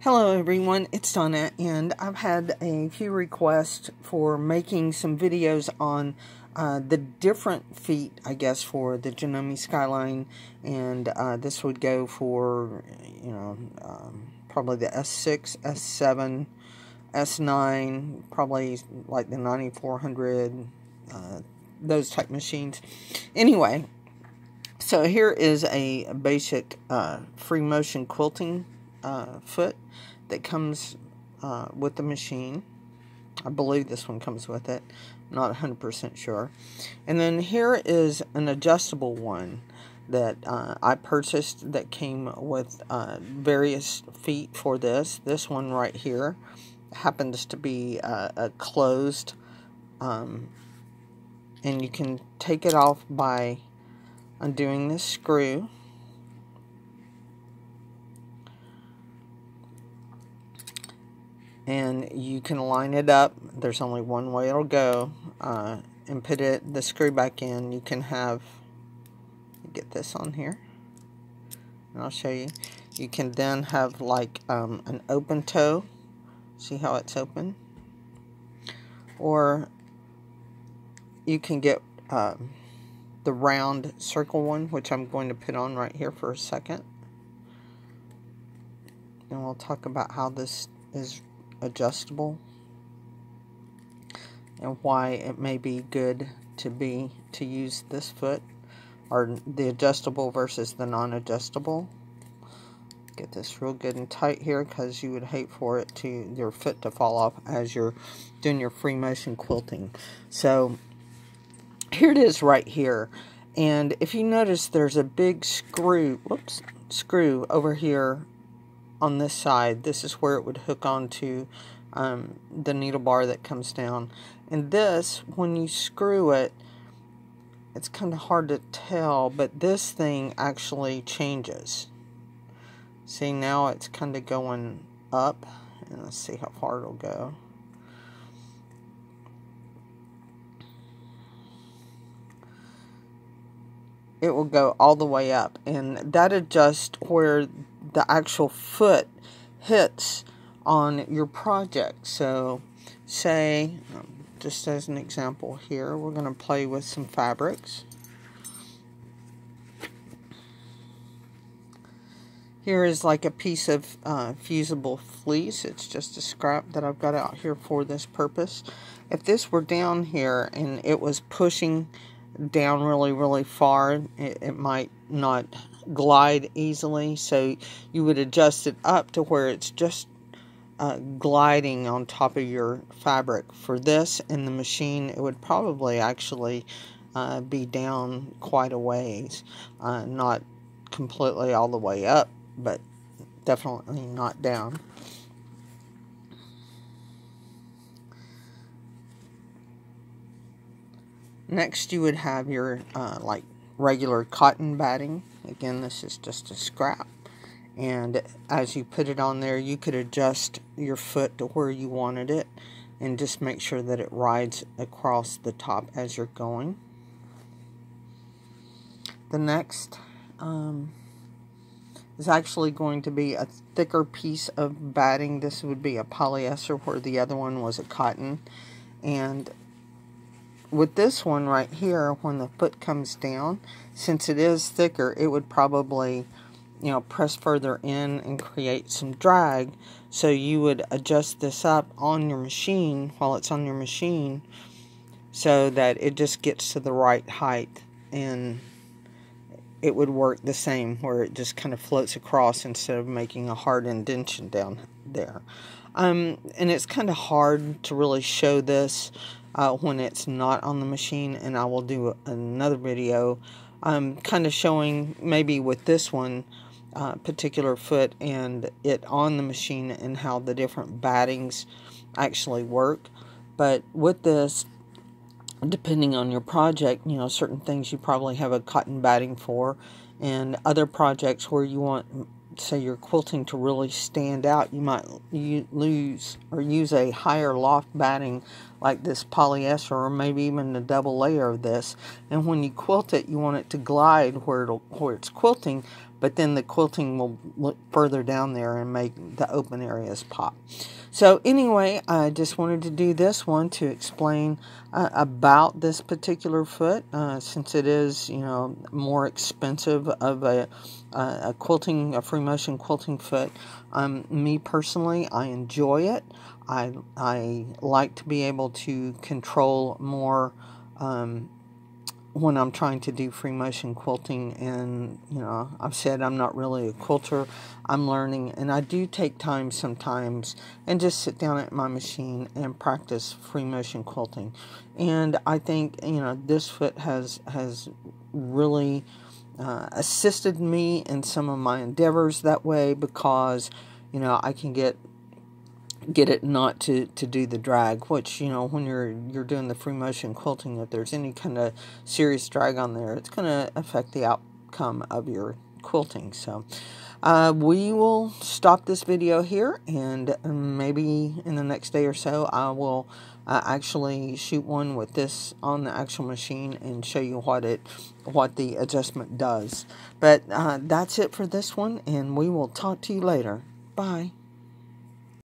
Hello everyone, it's Donna, and I've had a few requests for making some videos on the different feet, I guess, for the Janome Skyline, and this would go for, probably the S6, S7, S9, probably like the 9400, those type machines. Anyway, so here is a basic free motion quilting foot that comes with the machine. I believe this one comes with it. I'm not 100% sure. And then here is an adjustable one that I purchased that came with various feet for this. This one right here happens to be a closed, and you can take it off by undoing this screw. And you can line it up. There's only one way it'll go, and put the screw back in. You can have, get this on here, and I'll show you. You can then have like an open toe. See how it's open? Or you can get the round circle one, which I'm going to put on right here for a second. And we'll talk about how this is adjustable and why it may be good to use this foot, or the adjustable versus the non-adjustable. Get this real good and tight here, because you would hate for your foot to fall off as you're doing your free motion quilting. So here it is right here, and if you notice, there's a big screw over here on this side. This is where it would hook onto the needle bar that comes down. And this, when you screw it, it's kind of hard to tell, but this thing actually changes. See, now it's kind of going up, and let's see how far it'll go. It will go all the way up, and that adjusts where the actual foot hits on your project. So say, just as an example here, we're going to play with some fabrics. Here is like a piece of fusible fleece. It's just a scrap that I've got out here for this purpose. If this were down here and it was pushing down really far, it might not glide easily, so you would adjust it up to where it's just gliding on top of your fabric. For this in the machine, it would probably actually be down quite a ways, not completely all the way up, but definitely not down. Next, you would have your like regular cotton batting. Again, this is just a scrap, and as you put it on there, you could adjust your foot to where you wanted it, and just make sure that it rides across the top as you're going. The next is actually going to be a thicker piece of batting. This would be a polyester, where the other one was a cotton. And with this one right here, when the foot comes down, since it is thicker, it would probably, press further in and create some drag. So you would adjust this up on your machine, while it's on your machine, so that it just gets to the right height, and it would work the same, where it just kind of floats across instead of making a hard indentation down there. And it's kind of hard to really show this when it's not on the machine, and I will do another video kind of showing maybe with this one particular foot and it on the machine, and how the different battings actually work. But with this, depending on your project, certain things you probably have a cotton batting for, and other projects where you want, say, your quilting to really stand out, you might use a higher loft batting like this polyester, or maybe even a double layer of this. And when you quilt it, you want it to glide where it's quilting, but then the quilting will look further down there and make the open areas pop. So anyway, I just wanted to do this one to explain about this particular foot, since it is, you know, more expensive of a free motion quilting foot. Me personally, I enjoy it. I like to be able to control more when I'm trying to do free motion quilting, and you know, I've said I'm not really a quilter. I'm learning, and I do take time sometimes and just sit down at my machine and practice free motion quilting. And I think, you know, this foot has really assisted me in some of my endeavors that way, because you know, I can get it not to do the drag, which, you know, when you're doing the free motion quilting, if there's any kind of serious drag on there, it's going to affect the outcome of your quilting. So we will stop this video here, and maybe in the next day or so I will actually shoot one with this on the actual machine and show you what the adjustment does. But that's it for this one, and we will talk to you later. Bye.